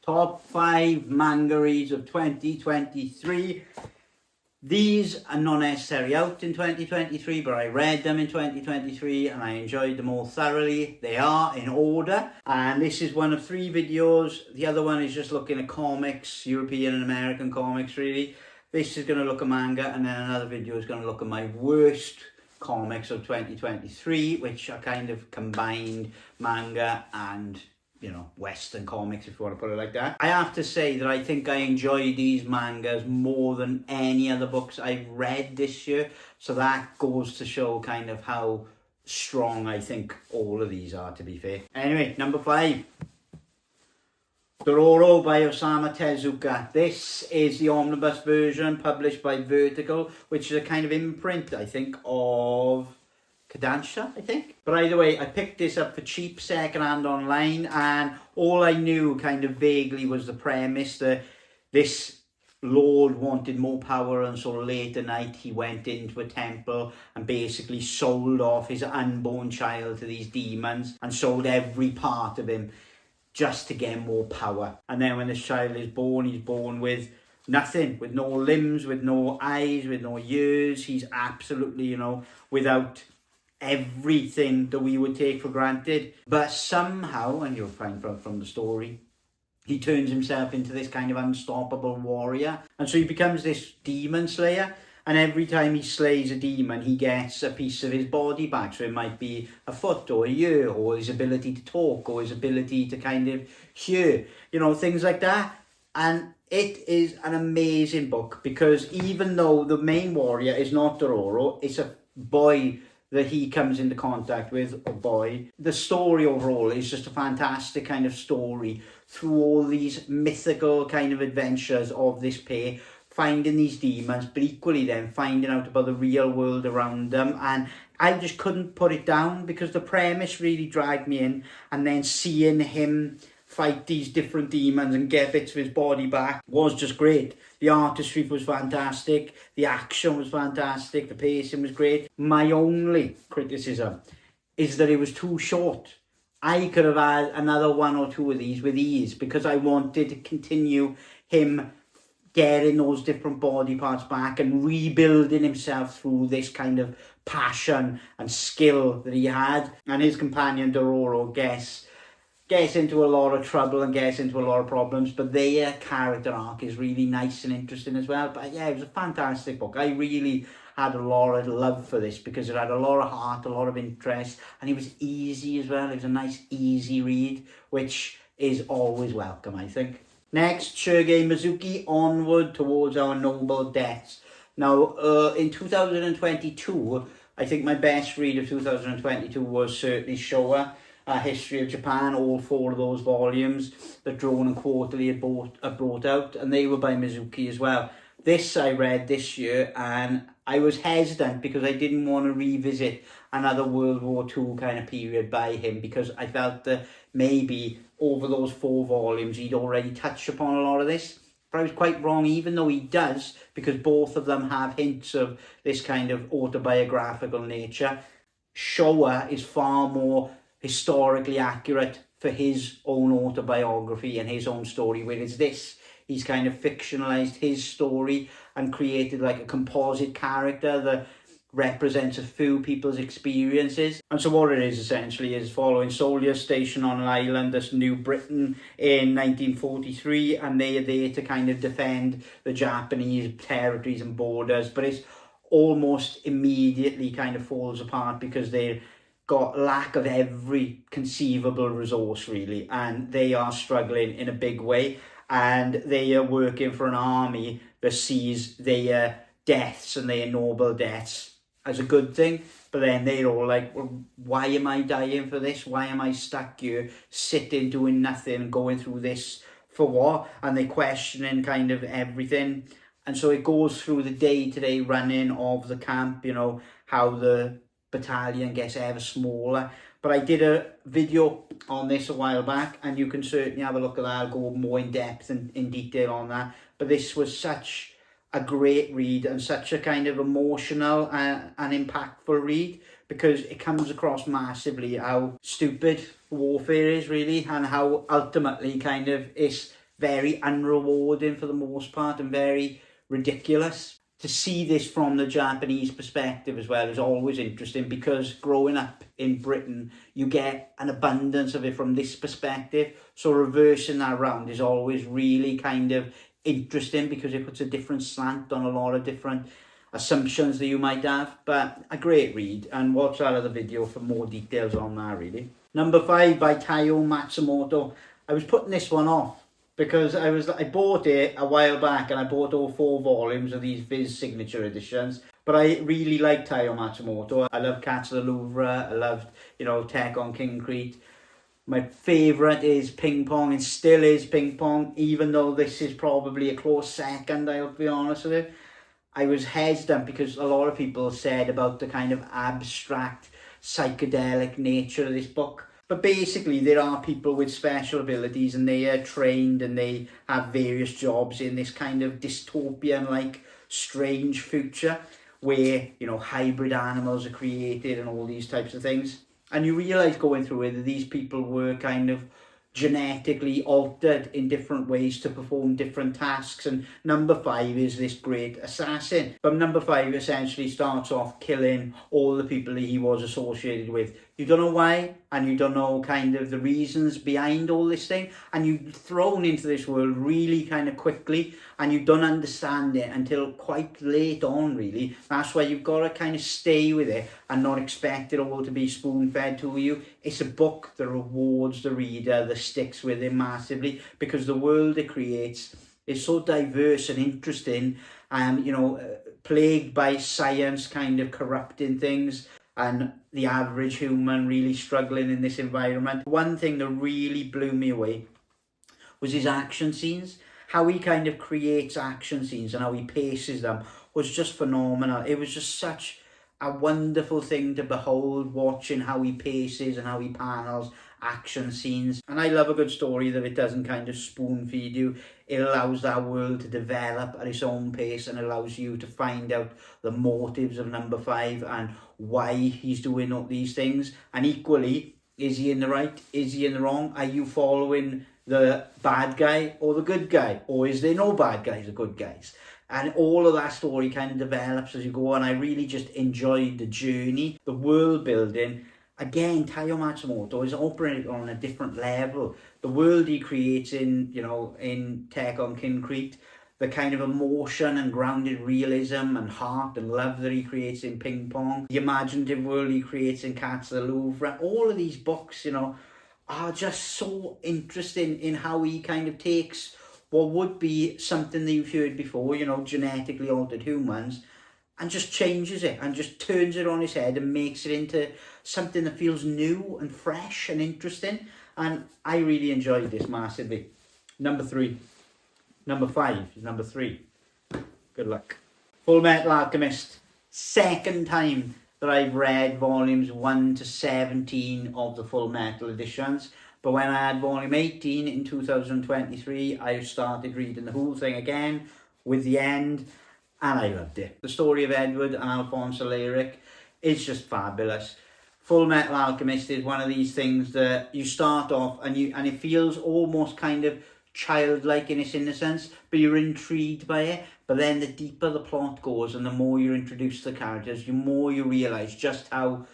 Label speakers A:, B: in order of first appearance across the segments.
A: Top 5 manga reads of 2023. These are not necessarily out in 2023, but I read them in 2023 and I enjoyed them all thoroughly. They are in order, and this is one of 3 videos. The other one is just looking at comics, European and American comics really. This is going to look at manga, and then another video is going to look at my worst comics of 2023, which are kind of combined manga and, you know, Western comics, if you want to put it like that. I have to say that I think I enjoyed these mangas more than any other books I've read this year. So that goes to show kind of how strong I think all of these are, to be fair. Anyway, number 5. Dororo by Osamu Tezuka. This is the omnibus version published by Vertical, which is a kind of imprint, I think, of Kodansha, I think. But either way, I picked this up for cheap secondhand online, and all I knew kind of vaguely was the premise that this lord wanted more power, and so late at night he went into a temple and basically sold off his unborn child to these demons and sold every part of him just to get more power. And then when this child is born, he's born with nothing, with no limbs, with no eyes, with no ears. He's absolutely, you know, without everything that we would take for granted. But somehow, and you'll find from the story, he turns himself into this kind of unstoppable warrior, and so he becomes this demon slayer. And every time he slays a demon, he gets a piece of his body back. So it might be a foot or a ear, or his ability to talk, or his ability to kind of hear, you know, things like that. And it is an amazing book, because even though the main warrior is not Dororo, it's a boy that he comes into contact with, a boy. The story overall is just a fantastic kind of story through all these mythical kind of adventures of this pair, finding these demons, but equally then finding out about the real world around them. And I just couldn't put it down, because the premise really dragged me in, and then seeing him fight these different demons and get bits of his body back was just great. The artistry was fantastic, the action was fantastic, the pacing was great. My only criticism is that it was too short. I could have had another 1 or 2 of these with ease, because I wanted to continue him getting those different body parts back and rebuilding himself through this kind of passion and skill that he had. And his companion Dororo gets into a lot of trouble and gets into a lot of problems, but their character arc is really nice and interesting as well. But yeah, it was a fantastic book. I really had a lot of love for this, because it had a lot of heart, a lot of interest, and it was easy as well. It was a nice easy read, which is always welcome, I think. Next, Shirge Mizuki, Onward Towards Our Noble Deaths. Now, in 2022, I think my best read of 2022 was certainly Showa, History of Japan. All 4 of those volumes that Drone and Quarterly had brought out, and they were by Mizuki as well. This I read this year, and I was hesitant because I didn't want to revisit another World War II kind of period by him, because I felt that maybe over those 4 volumes he'd already touched upon a lot of this. But I was quite wrong, even though he does, because both of them have hints of this kind of autobiographical nature. Showa is far more historically accurate for his own autobiography and his own story, whereas this, he's kind of fictionalized his story and created like a composite character that represents a few people's experiences. And so what it is essentially is following soldiers stationed on an island, that's New Britain, in 1943, and they are there to kind of defend the Japanese territories and borders, but it's almost immediately kind of falls apart, because they're got lack of every conceivable resource really, and they are struggling in a big way, and they are working for an army that sees their deaths and their noble deaths as a good thing. But then they're all like, well, why am I dying for this? Why am I stuck here sitting doing nothing, going through this for what? And they're questioning kind of everything. And so it goes through the day-to-day running of the camp, you know, how the battalion gets ever smaller. But I did a video on this a while back, and you can certainly have a look at that. I'll go more in depth and in detail on that. But this was such a great read, and such a kind of emotional and impactful read, because it comes across massively how stupid warfare is really, and how ultimately kind of it's very unrewarding for the most part and very ridiculous. To see this from the Japanese perspective as well is always interesting, because growing up in Britain, you get an abundance of it from this perspective. So reversing that around is always really kind of interesting, because it puts a different slant on a lot of different assumptions that you might have. But a great read, and watch that other video for more details on that really. Number 5 by Taiyo Matsumoto. I was putting this one off because I bought it a while back, and I bought all 4 volumes of these Viz signature editions. But I really like Taiyo Matsumoto. I love Cats of the Louvre. I loved, Tech on Concrete. My favourite is Ping Pong, and still is Ping Pong, even though this is probably a close second, I'll be honest with you. I was hesitant because a lot of people said about the kind of abstract, psychedelic nature of this book. But basically, there are people with special abilities, and they are trained, and they have various jobs in this kind of dystopian-like strange future where, hybrid animals are created and all these types of things. And you realise going through it that these people were kind of genetically altered in different ways to perform different tasks. And number 5 is this great assassin. But number 5 essentially starts off killing all the people that he was associated with. You don't know why, and you don't know kind of the reasons behind all this thing, and you're thrown into this world really kind of quickly, and you don't understand it until quite late on really. That's why you've got to kind of stay with it and not expect it all to be spoon-fed to you. It's a book that rewards the reader, that sticks with him massively, because the world it creates is so diverse and interesting, and plagued by science kind of corrupting things, and the average human really struggling in this environment. One thing that really blew me away was his action scenes. How he kind of creates action scenes and how he paces them was just phenomenal. It was just such a wonderful thing to behold, watching how he paces and how he panels action scenes. And I love a good story that it doesn't kind of spoon feed you. It allows that world to develop at its own pace, and allows you to find out the motives of number 5 and why he's doing all these things. And equally, is he in the right? Is he in the wrong? Are you following the bad guy or the good guy? Or is there no bad guys or good guys? And all of that story kind of develops as you go on. I really just enjoyed the journey, the world building. Again, Taiyo Matsumoto is operating on a different level. The world he creates in Tech on Concrete, the kind of emotion and grounded realism and heart and love that he creates in Ping Pong, the imaginative world he creates in Cats of the Louvre, all of these books, are just so interesting in how he kind of takes what would be something that you've heard before, genetically altered humans, and just changes it and just turns it on its head and makes it into something that feels new and fresh and interesting. And I really enjoyed this massively. Number 5 is number 3. Good luck. Full Metal Alchemist. Second time that I've read volumes 1 to 17 of the Full Metal editions. But when I had volume 18 in 2023, I started reading the whole thing again with the end, and I loved it. The story of Edward and Alfonso Lyric is just fabulous. Full Metal Alchemist is one of these things that you start off and it feels almost kind of childlike in its innocence, but you're intrigued by it. But then the deeper the plot goes and the more you're introduced to the characters, the more you realise just how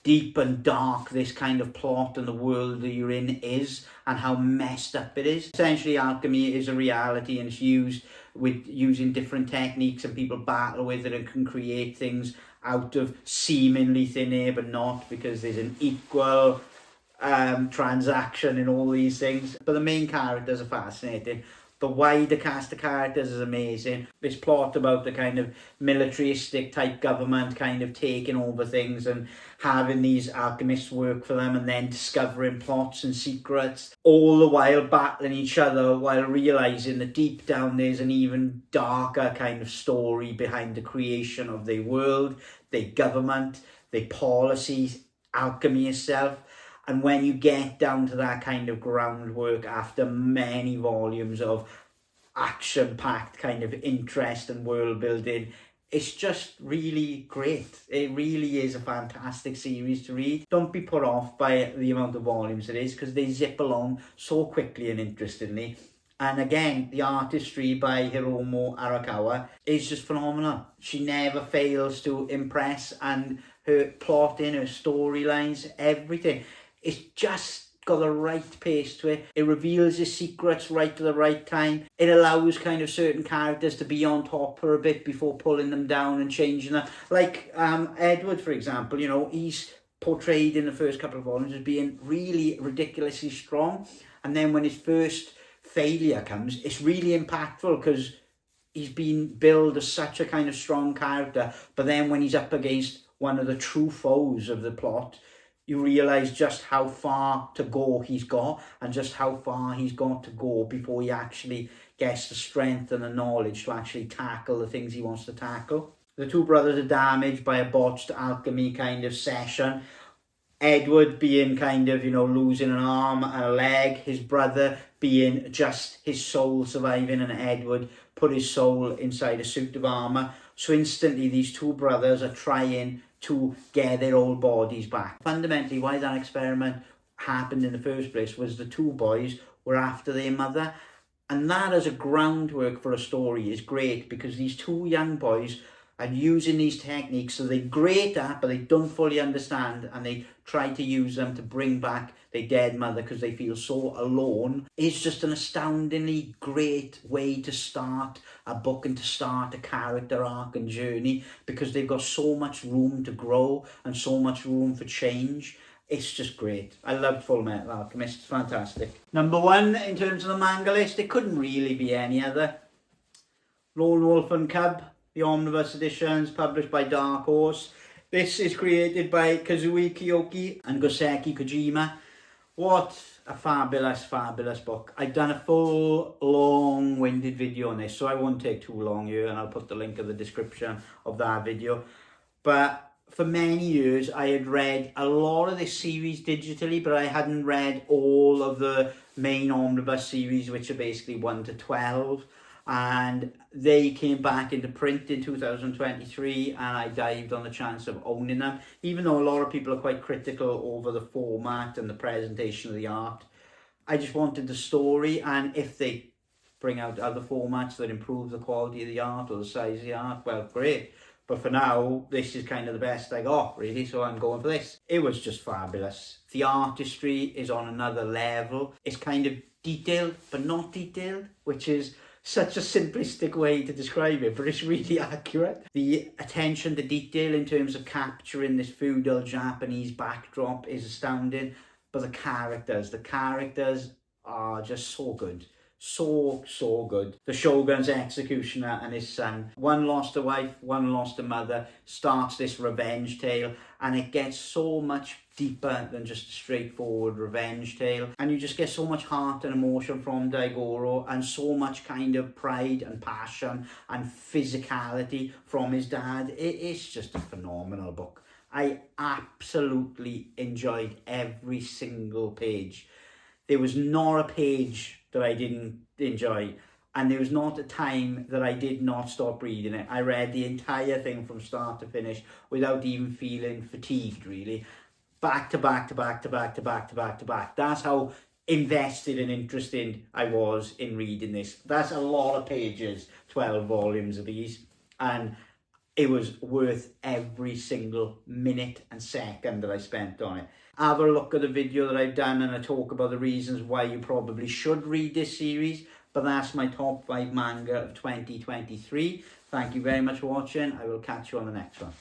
A: deep and dark this kind of plot and the world that you're in is, and how messed up it is. Essentially, alchemy is a reality, and it's used with using different techniques, and people battle with it and can create things out of seemingly thin air, but not, because there's an equal transaction in all these things. But the main characters are fascinating. The wider cast of characters is amazing. This plot about the kind of militaristic type government kind of taking over things and having these alchemists work for them, and then discovering plots and secrets, all the while battling each other, while realising that deep down there's an even darker kind of story behind the creation of their world, their government, their policies, alchemy itself. And when you get down to that kind of groundwork after many volumes of action-packed kind of interest and world building, it's just really great. It really is a fantastic series to read. Don't be put off by the amount of volumes it is, because they zip along so quickly and interestingly. And again, the artistry by Hiromu Arakawa is just phenomenal. She never fails to impress, and her plotting, her storylines, everything. It's just got the right pace to it. It reveals his secrets right at the right time. It allows kind of certain characters to be on top for a bit before pulling them down and changing them. Like Edward, for example, you know, he's portrayed in the first couple of volumes as being really ridiculously strong. And then when his first failure comes, it's really impactful because he's been billed as such a kind of strong character. But then when he's up against one of the true foes of the plot, you realise just how far to go he's got and just how far he's got to go before he actually gets the strength and the knowledge to actually tackle the things he wants to tackle. The two brothers are damaged by a botched alchemy kind of session. Edward being kind of, you know, losing an arm and a leg, his brother being just his soul surviving, and Edward put his soul inside a suit of armour. So instantly these two brothers are trying to get their old bodies back. Fundamentally, why that experiment happened in the first place was the two boys were after their mother. And that as a groundwork for a story is great, because these two young boys are using these techniques so they're great at, but they don't fully understand, and they try to use them to bring back their dead mother because they feel so alone. It's just an astoundingly great way to start a book and to start a character arc and journey, because they've got so much room to grow and so much room for change. It's just great. I loved Full Metal Alchemist. It's fantastic. Number one in terms of the manga list, it couldn't really be any other. Lone Wolf and Cub, the omnibus editions, published by Dark Horse. This is created by Kazui Kiyoki and Goseki Kojima. What a fabulous, fabulous book. I've done a full, long-winded video on this, so I won't take too long here, and I'll put the link in the description of that video. But for many years, I had read a lot of this series digitally, but I hadn't read all of the main omnibus series, which are basically 1 to 12. And they came back into print in 2023, and I dived on the chance of owning them, even though a lot of people are quite critical over the format and the presentation of the art. I just wanted the story, and if they bring out other formats that improve the quality of the art or the size of the art, well, great. But for now, this is kind of the best I got, really, so I'm going for this. It was just fabulous. The artistry is on another level. It's kind of detailed, but not detailed, which is such a simplistic way to describe it, but it's really accurate. The attention to detail in terms of capturing this feudal Japanese backdrop is astounding. But the characters are just so good. So good. The Shogun's executioner and his son, one lost a wife, one lost a mother, starts this revenge tale, and it gets so much deeper than just a straightforward revenge tale, and you just get so much heart and emotion from Daigoro, and so much kind of pride and passion and physicality from his dad. It's just a phenomenal book. I absolutely enjoyed every single page. There was not a page that I didn't enjoy, and there was not a time that I did not stop reading it. I read the entire thing from start to finish without even feeling fatigued, really. Back to back to back to back to back to back to back. That's how invested and interested I was in reading this. That's a lot of pages, 12 volumes of these, and it was worth every single minute and second that I spent on it. Have a look at the video that I've done, and I talk about the reasons why you probably should read this series. But that's my top 5 manga of 2023. Thank you very much for watching. I will catch you on the next one.